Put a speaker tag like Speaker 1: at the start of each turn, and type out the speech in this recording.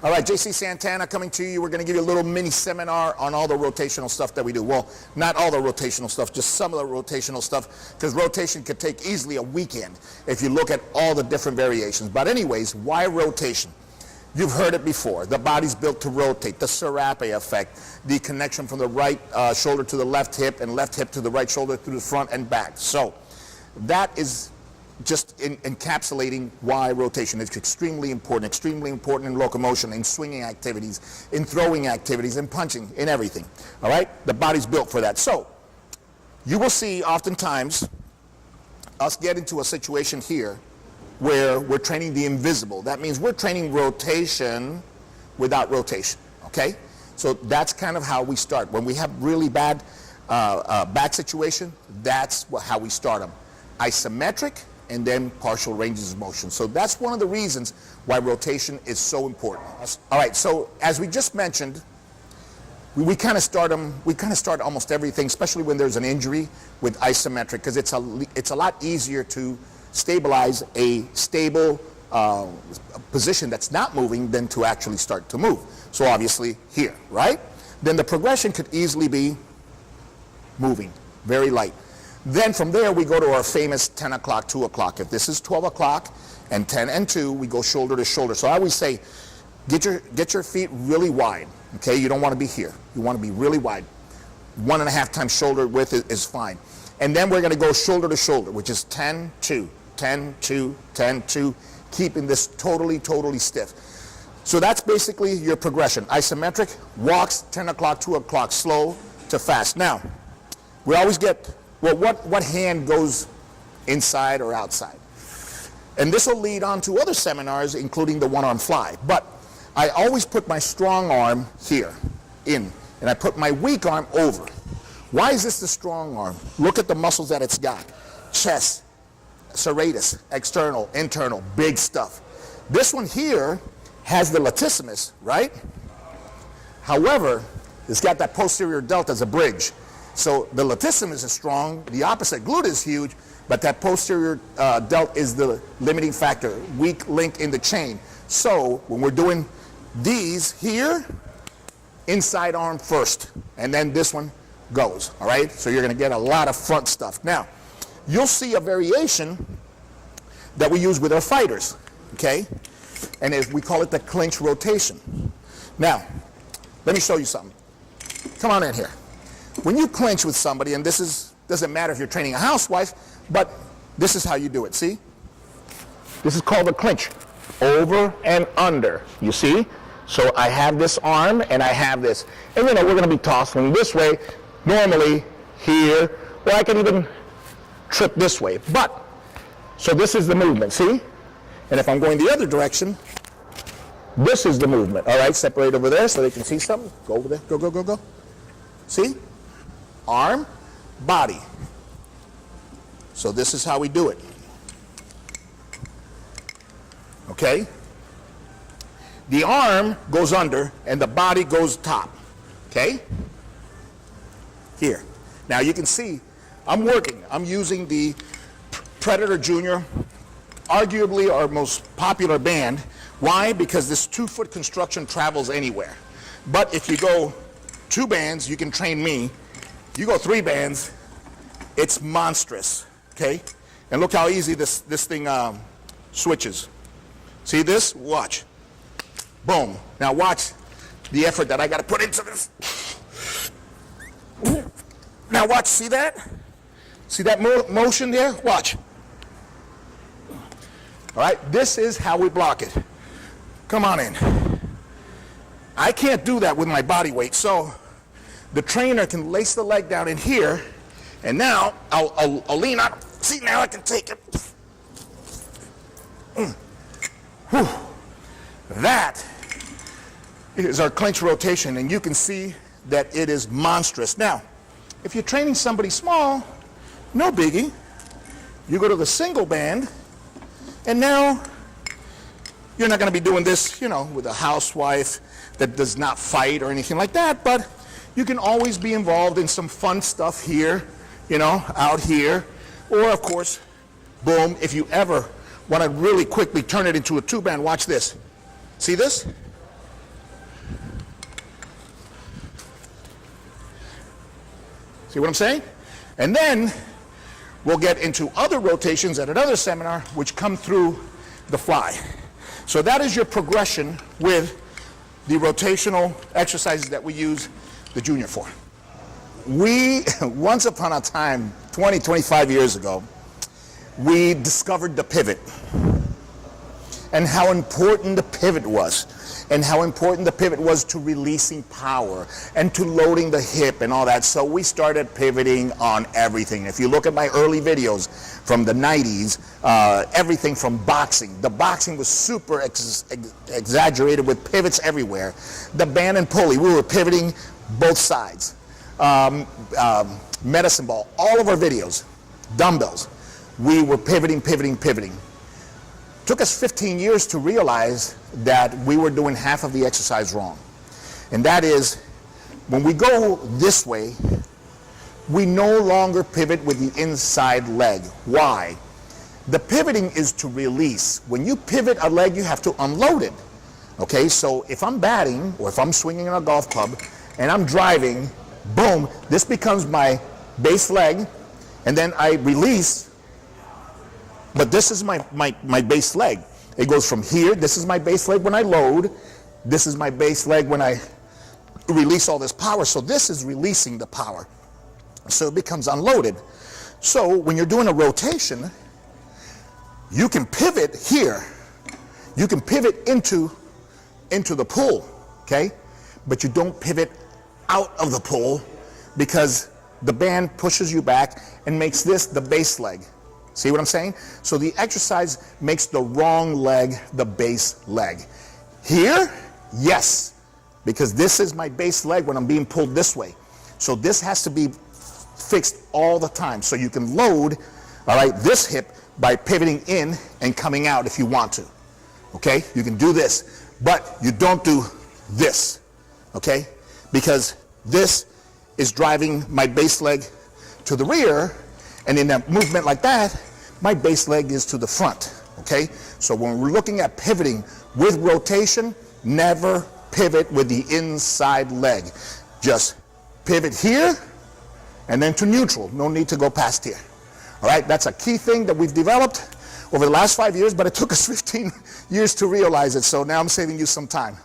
Speaker 1: All right, JC Santana coming to you. We're going to give you a little mini seminar on all the rotational stuff that we do. Well, not all the rotational stuff, just some of the rotational stuff, because rotation could take easily a weekend if you look at all the different variations. But anyways, why rotation? You've heard it before. The body's built to rotate, the Serape effect, the connection from the right shoulder to the left hip and left hip to the right shoulder through the front and back. So that is just encapsulating why rotation is extremely important in locomotion, in swinging activities, in throwing activities, in punching, in everything. All right? The body's built for that. So you will see oftentimes us get into a situation here where we're training the invisible. That means we're training rotation without rotation. Okay? So that's kind of how we start. When we have really bad back situation, that's how we start them. Isometric, and then partial ranges of motion. So that's one of the reasons why rotation is so important. All right, so as we just mentioned, we kind of start almost everything, especially when there's an injury, with isometric, because it's a lot easier to stabilize a stable position that's not moving than to actually start to move. So obviously here, right? Then the progression could easily be moving, very light. Then from there, we go to our famous 10 o'clock, 2 o'clock. If this is 12 o'clock and 10 and 2, we go shoulder to shoulder. So I always say, get your feet really wide, okay? You don't want to be here. You want to be really wide. 1.5 times shoulder width is fine. And then we're going to go shoulder to shoulder, which is 10, 2, 10, 2, 10, 2, keeping this totally stiff. So that's basically your progression. Isometric, walks, 10 o'clock, 2 o'clock, slow to fast. Now, we always get, well, what hand goes inside or outside? And this will lead on to other seminars, including the one-arm fly. But I always put my strong arm here, in, and I put my weak arm over. Why is this the strong arm? Look at the muscles that it's got. Chest, serratus, external, internal, big stuff. This one here has the latissimus, right? However, it's got that posterior delt as a bridge. So the latissimus is strong, the opposite glute is huge, but that posterior delt is the limiting factor, weak link in the chain. So when we're doing these here, inside arm first, and then this one goes, all right? So you're gonna get a lot of front stuff. Now, you'll see a variation that we use with our fighters, okay? And we call it the clinch rotation. Now, let me show you something. Come on in here. When you clinch with somebody, and doesn't matter if you're training a housewife, but this is how you do it, see? This is called a clinch, over and under, you see? So I have this arm and I have this. And we're gonna be tossing this way, normally here, or I can even trip this way. But, so this is the movement, see? And if I'm going the other direction, this is the movement. All right, separate over there so they can see something. Go over there, go. See? Arm, body. So this is how we do it. Okay? The arm goes under and the body goes top. Okay? Here. Now you can see I'm using the Predator Junior, arguably our most popular band. Why? Because this 2-foot construction travels anywhere. But if you go 2 bands, you can train me. You go 3 bands, it's monstrous, okay? And look how easy this thing switches. See this? Watch. Boom. Now watch the effort that I got to put into this. Now watch, see that? See that motion there? Watch. All right, this is how we block it. Come on in. I can't do that with my body weight, so the trainer can lace the leg down in here, and now I'll lean out. See, now I can take it. Whew. That is our clinch rotation, and you can see that it is monstrous. Now, if you're training somebody small, no biggie. You go to the single band, and now you're not going to be doing this, with a housewife that does not fight or anything like that, but you can always be involved in some fun stuff here, out here. Or, of course, boom, if you ever want to really quickly turn it into a 2-band, watch this. See this? See what I'm saying? And then we'll get into other rotations at another seminar which come through the fly. So that is your progression with the rotational exercises that we use the junior for. We, once upon a time, 20, 25 years ago, we discovered the pivot and how important the pivot was, and how important the pivot was to releasing power and to loading the hip and all that. So we started pivoting on everything. If you look at my early videos from the 90s, everything from boxing. The boxing was super exaggerated with pivots everywhere. The band and pulley, we were pivoting both sides. Medicine ball, all of our videos, dumbbells, we were pivoting. Took us 15 years to realize that we were doing half of the exercise wrong. And that is, when we go this way, we no longer pivot with the inside leg. Why? The pivoting is to release. When you pivot a leg, you have to unload it. Okay, so if I'm batting, or if I'm swinging a golf club, and I'm driving, boom, this becomes my base leg, and then I release. But this is my base leg. It goes from here. This is my base leg when I load. This is my base leg when I release all this power. So this is releasing the power. So it becomes unloaded. So when you're doing a rotation, you can pivot here. You can pivot into the pull, okay? But you don't pivot out of the pull because the band pushes you back and makes this the base leg. See what I'm saying? So the exercise makes the wrong leg the base leg. Here, yes, because this is my base leg when I'm being pulled this way. So this has to be fixed all the time. So you can load, all right, this hip by pivoting in and coming out if you want to. Okay? You can do this, but you don't do this. Okay? Because this is driving my base leg to the rear, and in a movement like that, my base leg is to the front, okay? So when we're looking at pivoting with rotation, never pivot with the inside leg. Just pivot here, and then to neutral. No need to go past here. All right, that's a key thing that we've developed over the last 5 years, but it took us 15 years to realize it, so now I'm saving you some time.